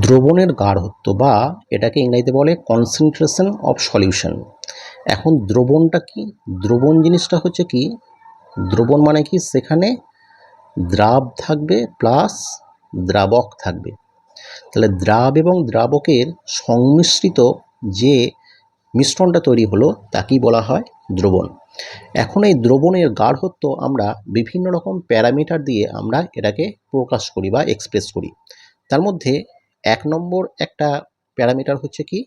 দ্রবণের গাঢ়ত্ব বা এটাকে ইংরেজিতে বলে কনসেন্ট্রেশন অফ সলিউশন। এখন দ্রবণটা কি? দ্রবণ জিনিসটা হচ্ছে কি, দ্রবণ মানে কি, সেখানে দ্রাব থাকবে প্লাস দ্রাবক থাকবে। তাহলে দ্রাব এবং দ্রাবকের সংমিশ্রিত যে মিশ্রণটা তৈরি হলো তাকেই বলা হয় দ্রবণ। এখন এই দ্রবণের গাঢ়ত্ব আমরা বিভিন্ন রকম প্যারামিটার দিয়ে আমরা এটাকে প্রকাশ করি বা এক্সপ্রেস করি। তার মধ্যে ১ নম্বর একটা প্যারামিটার হচ্ছে কি,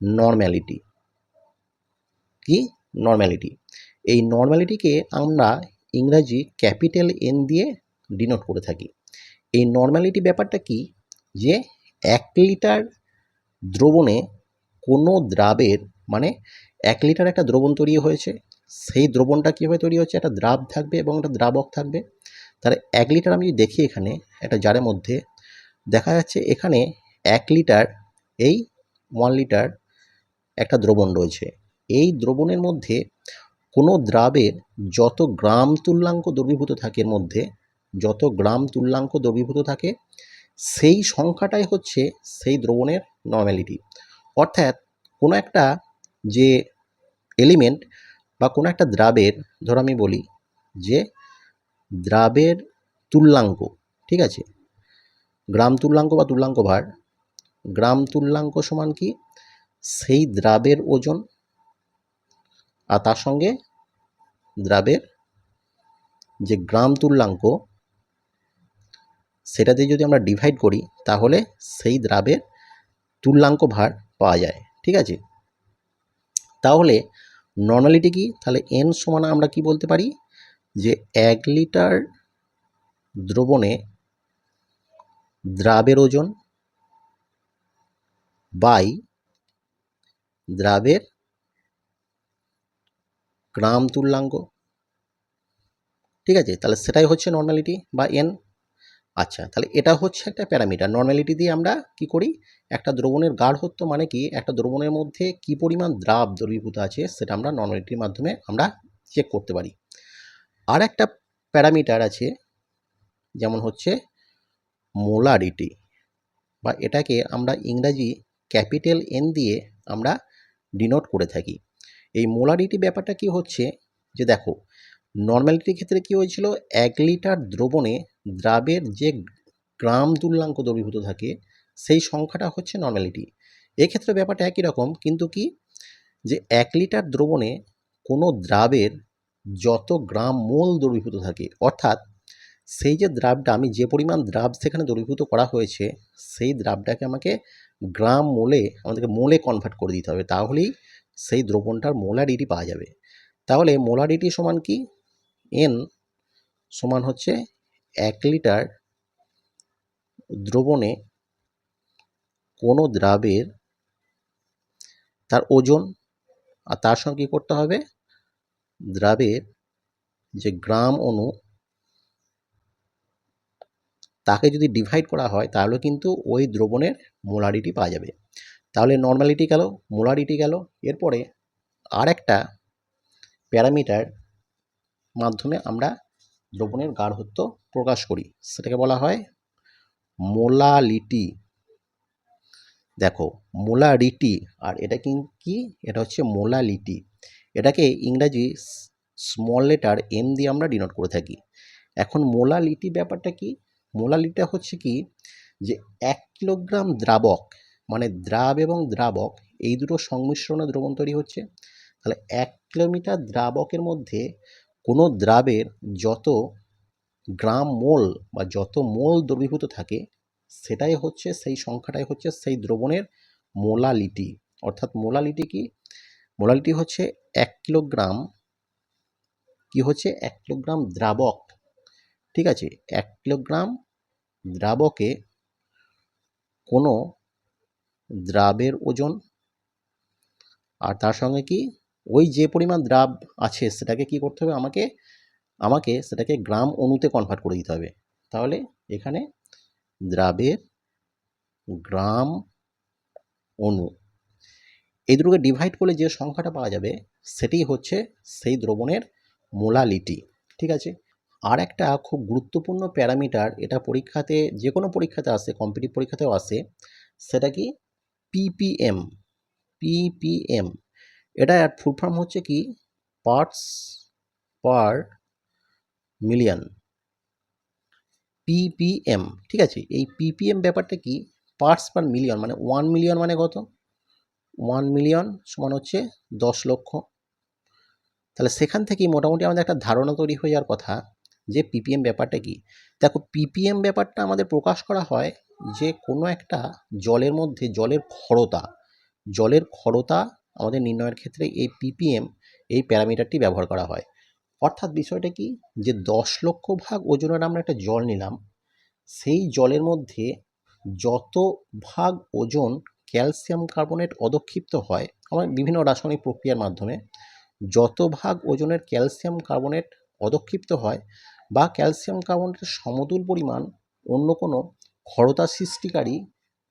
নরম্যালিটি। কি? নরম্যালিটি। এই নরম্যালিটিকে আমরা ইংরাজি ক্যাপিটাল এন দিয়ে ডিনোট করে থাকি। এই নরম্যালিটি ব্যাপারটা কি, যে ১ লিটার দ্রবণে কোনো দ্রাবের, মানে ১ লিটার একটা দ্রবণ তৈরি হয়েছে, সেই দ্রবণটা কীভাবে তৈরি হচ্ছে, একটা দ্রাব থাকবে এবং একটা দ্রাবক থাকবে। তাহলে ১ লিটার আমি যদি দেখি এখানে একটা জারের মধ্যে দেখা যাচ্ছে এখানে ১ লিটার, এই 1 লিটার একটা দ্রবণ রয়েছে। এই দ্রবণের মধ্যে কোনো দ্রাবের যত গ্রাম তুল্যাঙ্ক দ্রবীভূত থাকে, এর মধ্যে যত গ্রাম তুল্যাঙ্ক দ্রবীভূত থাকে সেই সংখ্যাটাই হচ্ছে সেই দ্রবণের নরম্যালিটি। অর্থাৎ কোনো একটা যে এলিমেন্ট বা কোনো একটা দ্রাবের, ধরো আমি বলি যে দ্রাবের তুল্যাঙ্ক, ঠিক আছে, গ্রাম তুল্যাঙ্ক বা তুল্যাঙ্ক ভার, গ্রাম তুল্যাঙ্ক সমান কি, সেই দ্রাবের ওজন আর তার সঙ্গে দ্রাবের যে গ্রাম তুল্যাঙ্ক সেটা দিয়ে যদি আমরা ডিভাইড করি তাহলে সেই দ্রাবের তুল্যাঙ্ক ভার পাওয়া যায়, ঠিক আছে। তাহলে নরমালিটি কি, তাহলে এন সমান আমরা কি বলতে পারি, যে ১ লিটার দ্রবণে দ্রাবের ওজন বাই দ্রাবের গ্রাম তুল্যাঙ্ক, ঠিক আছে। তাহলে সেটাই হচ্ছে নরমালিটি বা এন। আচ্ছা, তাহলে এটা হচ্ছে একটা প্যারামিটার। নরমালিটি দিয়ে আমরা কি করি, একটা দ্রবণের গাঢ়ত্ব মানে কি, একটা দ্রবণের মধ্যে কি পরিমাণ দ্রাব দ্রবীভূত আছে সেটা আমরা নরমালিটির মাধ্যমে আমরা চেক করতে পারি। আর একটা প্যারামিটার আছে, যেমন হচ্ছে মোলারিটি, বা এটাকে আমরা ইংরাজি ক্যাপিটাল এন দিয়ে আমরা ডিনোট করে থাকি। এই মোলারিটি ব্যাপারটা কি হচ্ছে, যে দেখো নরমালিটির ক্ষেত্রে কি হয়েছিল, ১ লিটার দ্রবণে দ্রাবের যে গ্রাম তুল্যাঙ্ক দ্রবীভূত থাকে সেই সংখ্যাটা হচ্ছে নরমালিটি। এক্ষেত্রে ব্যাপারটা একই রকম, কিন্তু কি, যে ১ লিটার দ্রবণে কোনো দ্রাবের যত গ্রাম মোল দ্রবীভূত থাকে, অর্থাৎ সেই যে দ্রাবটা, আমি যে পরিমাণ দ্রাব সেখানে দ্রবীভূত করা হয়েছে সেই দ্রাবটাকে আমাকে গ্রাম মোলে, আমাদেরকে মোলে কনভার্ট করে দিতে হবে, তাহলেই সেই দ্রবণটার মোলারিটি পাওয়া যাবে। তাহলে মোলারিটি সমান কি, এন সমান হচ্ছে ১ লিটার দ্রবণে কোনো দ্রাবের তার ওজন, আর তার সঙ্গে কী করতে হবে, দ্রাবের যে গ্রাম অণু তাকে যদি ডিভাইড করা হয় তাহলে কিন্তু ওই দ্রবণের মোলারিটি পাওয়া যাবে। তাহলে নরমালিটি গেল, মোলারিটি গেল। এরপরে আর একটা প্যারামিটার মাধ্যমে আমরা দ্রবণের গাঢ়ত্ব প্রকাশ করি, সেটাকে বলা হয় মোলালিটি। দেখো মোলারিটি আর এটা কি, এটা হচ্ছে মোলালিটি। এটাকে ইংরাজি স্মল লেটার এম দিয়ে আমরা ডিনোট করে থাকি। এখন মোলালিটি ব্যাপারটা কি, মোলালিটা হচ্ছে কি, যে ১ কিলোগ্রাম দ্রাবক, মানে দ্রাব এবং দ্রাবক এই দুটো সংমিশ্রণে দ্রবণ তৈরি হচ্ছে। তাহলে ১ কিলোমিটার দ্রাবকের মধ্যে কোনো দ্রাবের যত গ্রাম মোল বা যত মোল দ্রবীভূত থাকে সেটাই হচ্ছে, সেই সংখ্যাটাই হচ্ছে সেই দ্রবণের মোলালিটি। অর্থাৎ মোলালিটি কি, মোলালিটি হচ্ছে ১ কিলোগ্রাম, কি হচ্ছে ১ কিলোগ্রাম দ্রাবক, ঠিক আছে, ১ কিলোগ্রাম দ্রাবকে কোনো দ্রাবের ওজন, আর তার সঙ্গে কি, ওই যে পরিমাণ দ্রাব আছে সেটাকে কি করতে হবে, আমাকে সেটাকে গ্রাম অণুতে কনভার্ট করে দিতে হবে। তাহলে এখানে দ্রাবের গ্রাম অণু এই দুটোকে ডিভাইড করলে যে সংখ্যাটা পাওয়া যাবে সেটি হচ্ছে সেই দ্রবণের মোলালিটি, ঠিক আছে। আর একটা খুব গুরুত্বপূর্ণ প্যারামিটার, এটা পরীক্ষাতে যে কোনো পরীক্ষাতে আসে, কম্পিটিটিভ পরীক্ষাতেও আসে, সেটা কি পিপিএম। পিপিএম এটা ফুল ফর্ম হচ্ছে কি পার্টস পার মিলিয়ন, পিপিএম। ঠিক আছে, এই পিপিএম ব্যাপারটা কি পার্টস পার মিলিয়ন, মানে 1 মিলিয়ন মানে কত, 1 মিলিয়ন সমান হচ্ছে 10 লক্ষ। তাহলে সেখান থেকেই মোটামুটি আমাদের একটা ধারণা তৈরি হয়ে যাওয়ার কথা যে পিপিএম ব্যাপারটা কি। দেখো পিপিএম ব্যাপারটা আমাদের প্রকাশ করা হয় যে কোনো একটা জলের মধ্যে জলের ক্ষরতা আমাদের নির্ণয়ের ক্ষেত্রে এই পিপিএম এই প্যারামিটারটি ব্যবহার করা হয়। অর্থাৎ বিষয়টা কি যে 10 লক্ষ ভাগ ওজনের আমরা একটা জল নিলাম, সেই জলের মধ্যে যত ভাগ ওজন ক্যালসিয়াম কার্বনেট অধক্ষিপ্ত হয় আমার বিভিন্ন রাসায়নিক প্রক্রিয়ার মাধ্যমে, যত ভাগ ওজনের ক্যালসিয়াম কার্বনেট অধক্ষিপ্ত হয় বা ক্যালসিয়াম কার্বনেটের সমতুল পরিমাণ অন্য কোনো ক্ষরতা সৃষ্টিকারী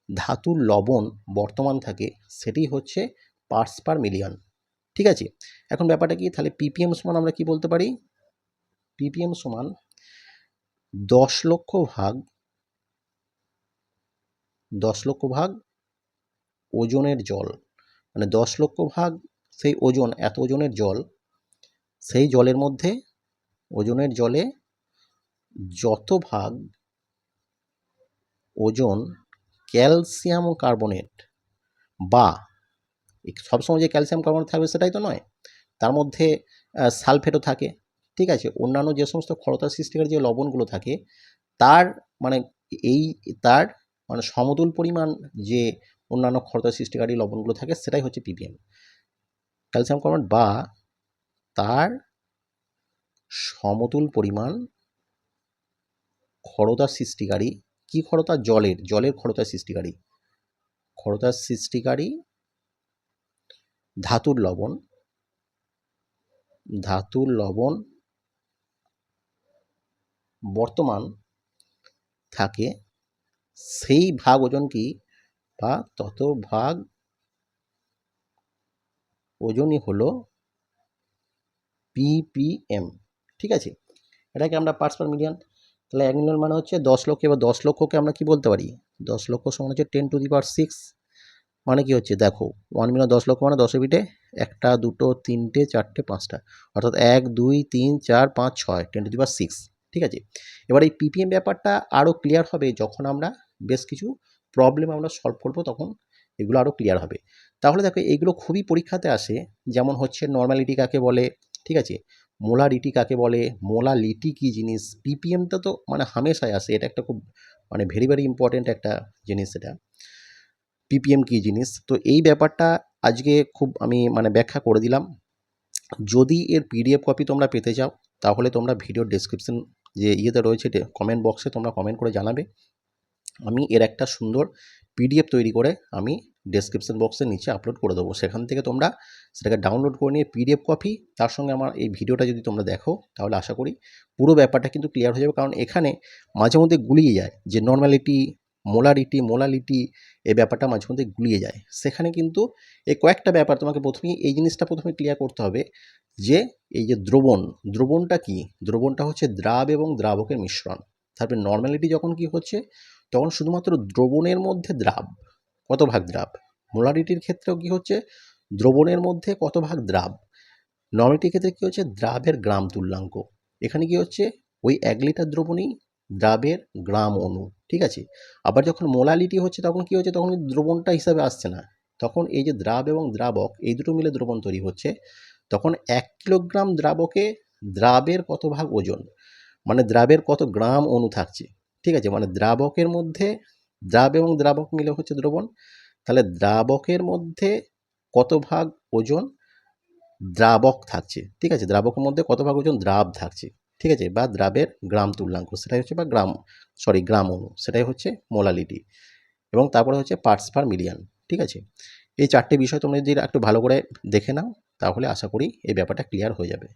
ধাতুর লবণ বর্তমান থাকে, সেটি হচ্ছে পার্টস পার মিলিয়ন। ঠিক আছে, এখন ব্যাপারটা কি, তাহলে পিপিএম সমান আমরা কি বলতে পারি, পিপিএম সমান 10 লক্ষ ভাগ 10 লক্ষ ভাগ ওজনের জল, মানে 10 লক্ষ ভাগ সেই ওজন, এত ওজনের জল, সেই জলের মধ্যে ওজনের জলে যত ভাগ ওজন ক্যালসিয়াম কার্বনেট, বা সবসময় যে ক্যালসিয়াম কার্বনেট থাকবে সেটাই তো নয়, তার মধ্যে সালফেটও থাকে। ঠিক আছে, অন্যান্য যে সমস্ত ক্ষরতা সৃষ্টিকারী যে লবণগুলো থাকে তার মানে এই তার মানে সমতুল পরিমাণ যে অন্যান্য ক্ষরতা সৃষ্টিকারী লবণগুলো থাকে সেটাই হচ্ছে পিপিএম, ক্যালসিয়াম কার্বনেট বা তার সমতুল পরিমাণ ক্ষরতা সৃষ্টিকারী, কি ক্ষরতা, জলের ক্ষরতা সৃষ্টিকারী ধাতুর লবণ বর্তমান থাকে, সেই ভাগ ওজন কি বা তত ভাগ ওজনই হলো পিপিএম। ঠিক আছে, এটাকে আমরা পার্টস পার মিলিয়ন, তাহলে 1 মিলিয়ন মানে হচ্ছে 10 লক্ষ, এবার 10 লক্ষকে আমরা কি বলতে পারি, 10 লক্ষ সমান হচ্ছে 10⁶, মানে কি হচ্ছে দেখো 1 মিলিয়ন 10 লক্ষ মানে 10 বিটে 1টা 2টো 3টে 4টে 5টা, অর্থাৎ 1 2 3 4 5 6 10⁶। ঠিক আছে, এবার এই পিপিএম ব্যাপারটা আরও ক্লিয়ার হবে যখন আমরা বেশ কিছু প্রবলেম আমরা সলভ করবো, তখন এগুলো আরও ক্লিয়ার হবে। তাহলে দেখো এইগুলো খুবই পরীক্ষাতে আসে, যেমন হচ্ছে নর্মালিটি কাকে বলে, ঠিক আছে, মোলারিটি কাকে বলে, মোলালিটি কি জিনিস, পিপিএমটা তো মানে হামেশাই আসে, এটা একটা খুব মানে ভেরি ভেরি ইম্পর্টেন্ট একটা জিনিস এটা, পিপিএম কী জিনিস। তো এই ব্যাপারটা আজকে খুব আমি মানে ব্যাখ্যা করে দিলাম। যদি এর পিডিএফ কপি তোমরা পেতে চাও তাহলে তোমরা ভিডিও ডেসক্রিপশন যে ইয়েতে রয়েছে কমেন্ট বক্সে তোমরা কমেন্ট করে জানাবে, আমি এর একটা সুন্দর পিডিএফ তৈরি করে আমি ডেসক্রিপশন বক্সের নিচে আপলোড করে দেবো, সেখান থেকে তোমরা সেটাকে ডাউনলোড করে নিয়ে পিডিএফ কপি তার সঙ্গে আমার এই ভিডিওটা যদি তোমরা দেখো তাহলে আশা করি পুরো ব্যাপারটা কিন্তু ক্লিয়ার হয়ে যাবে। কারণ এখানে মাঝে মধ্যে গুলিয়ে যায় যে নর্মালিটি মোলালিটি এই ব্যাপারটা মাঝে মধ্যে গুলিয়ে যায়, সেখানে কিন্তু এই কয়েকটা ব্যাপার তোমাকে প্রথমেই এই জিনিসটা প্রথমে ক্লিয়ার করতে হবে যে এই যে দ্রবণটা কি, দ্রবণটা হচ্ছে দ্রাব এবং দ্রাবকের মিশ্রণ। তারপরে নর্মালিটি যখন কি হচ্ছে তখন শুধুমাত্র দ্রবণের মধ্যে কত ভাগ দ্রাব, মোলারিটির ক্ষেত্রেও কি হচ্ছে দ্রবণের মধ্যে কত ভাগ দ্রাব, নর্মালিটির ক্ষেত্রে কী হচ্ছে দ্রাবের গ্রাম তুল্যাঙ্ক, এখানে কি হচ্ছে ওই 1 লিটার দ্রবণেই দ্রাবের গ্রাম অণু। ঠিক আছে, আবার যখন মোলালিটি হচ্ছে তখন কি হচ্ছে, তখন দ্রবণটা হিসাবে আসছে না, তখন এই যে দ্রাব এবং দ্রাবক এই দুটো মিলে দ্রবণ তৈরি হচ্ছে, তখন 1 কিলোগ্রাম দ্রাবকে দ্রাবের কত ভাগ ওজন, মানে দ্রাবের কত গ্রাম অণু থাকছে। ঠিক আছে, মানে দ্রাবকের মধ্যে দ্রাব এবং দ্রাবক মিলে হচ্ছে দ্রবণ, তাহলে দ্রাবকের মধ্যে কত ভাগ ওজন দ্রাবক থাকছে, ঠিক আছে, দ্রাবকের মধ্যে কত ভাগ ওজন দ্রাব থাকছে, ঠিক আছে, বা দ্রাবের গ্রাম তুল্যাঙ্ক সেটাই হচ্ছে, বা গ্রাম অণু সেটাই হচ্ছে মোলালিটি, এবং তারপরে হচ্ছে পার্টস পার মিলিয়ন। ঠিক আছে, এই 4টে বিষয় তোমরা যদি একটু ভালো করে দেখে নাও তাহলে আশা করি এই ব্যাপারটা ক্লিয়ার হয়ে যাবে।